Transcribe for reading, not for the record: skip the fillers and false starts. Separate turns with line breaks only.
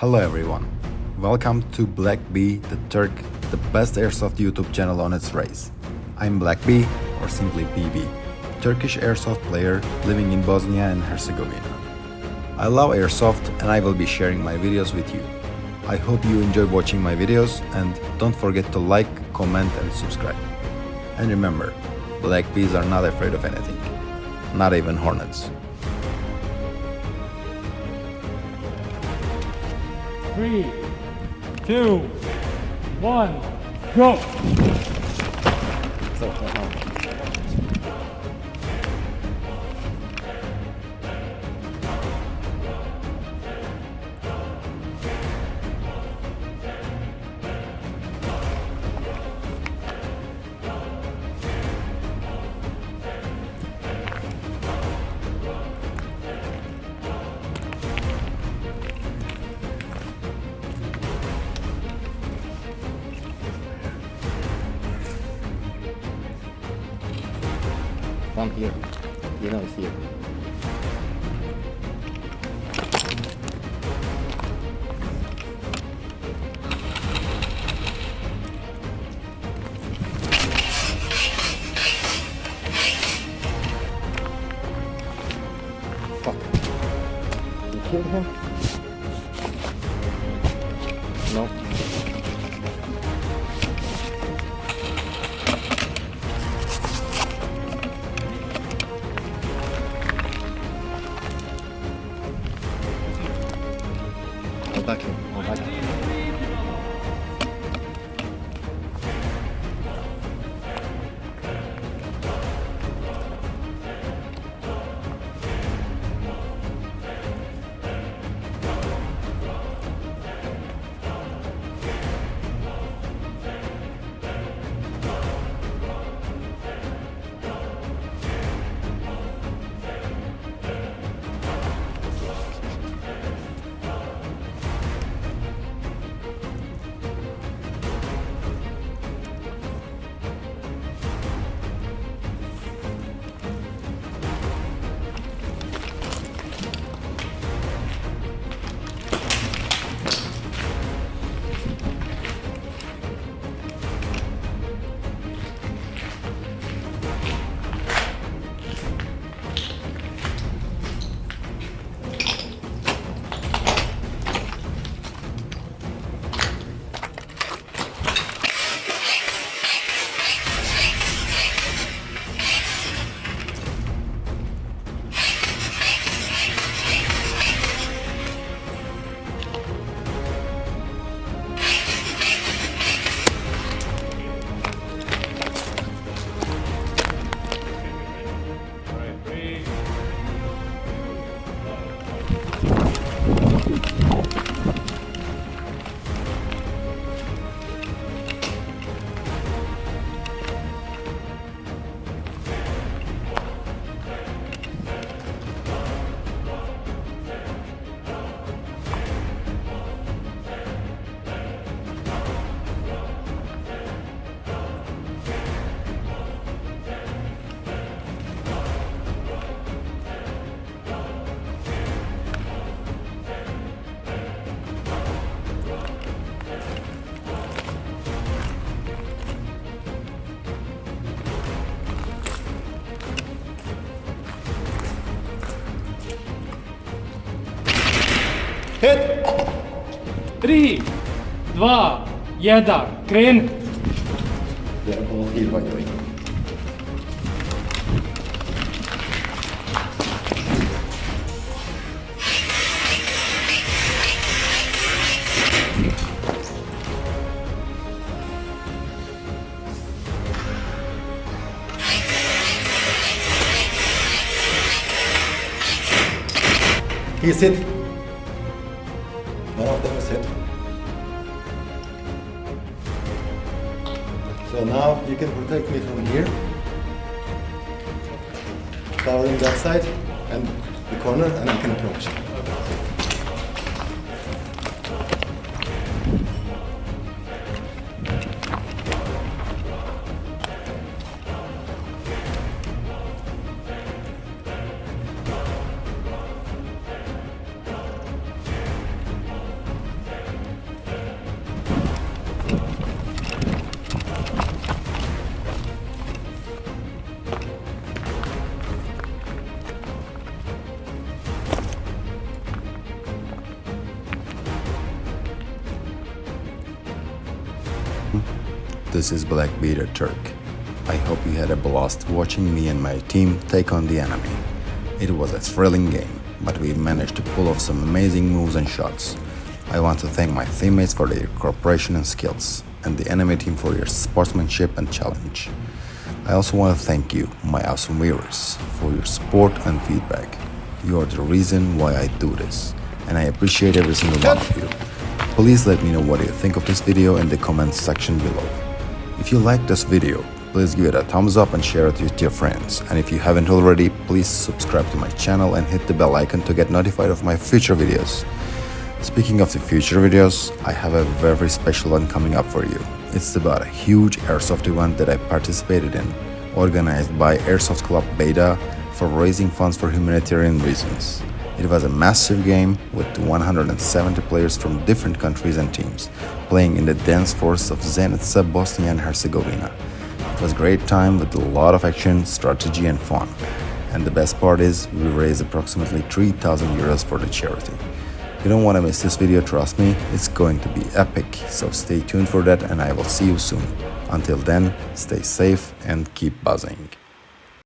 Hello everyone, welcome to BlackBee The Turk, the best Airsoft YouTube channel on its race. I'm BlackBee, or simply BB, Turkish Airsoft player living in Bosnia and Herzegovina. I love Airsoft and I will be sharing my videos with you. I hope you enjoy watching my videos and don't forget to like, comment and subscribe. And remember, BlackBees are not afraid of anything, not even hornets.
3, 2, 1, go!
Come here. You know it's here. Fuck. You killed him? No. I'll back him. I'll back him.
Hit! 3, 2, 1, kreni!
They're all here, by the way. He's hit. One of them is hit. So now you can protect me from here. Covering that side and the corner, and I can approach.
this is BlackBee The Turk. I hope you had a blast watching me and my team take on the enemy. It was a thrilling game, but we managed to pull off some amazing moves and shots. I want to thank my teammates for their cooperation and skills, and the enemy team for your sportsmanship and challenge. I also want to thank you, my awesome viewers, for your support and feedback. You are the reason why I do this, and I appreciate every single one of you. Please let me know what you think of this video in the comments section below. If you liked this video, please give it a thumbs up and share it with your friends. And if you haven't already, please subscribe to my channel and hit the bell icon to get notified of my future videos. Speaking of the future videos, I have a very special one coming up for you. It's about a huge Airsoft event that I participated in, organized by Airsoft Club Beta for raising funds for humanitarian reasons. It was a massive game with 170 players from different countries and teams, playing in the dance force of Zenica, Bosnia and Herzegovina. It was a great time with a lot of action, strategy and fun. And the best part is, we raised approximately 3,000 euros for the charity. You don't want to miss this video, trust me, it's going to be epic, so stay tuned for that and I will see you soon. Until then, stay safe and keep buzzing.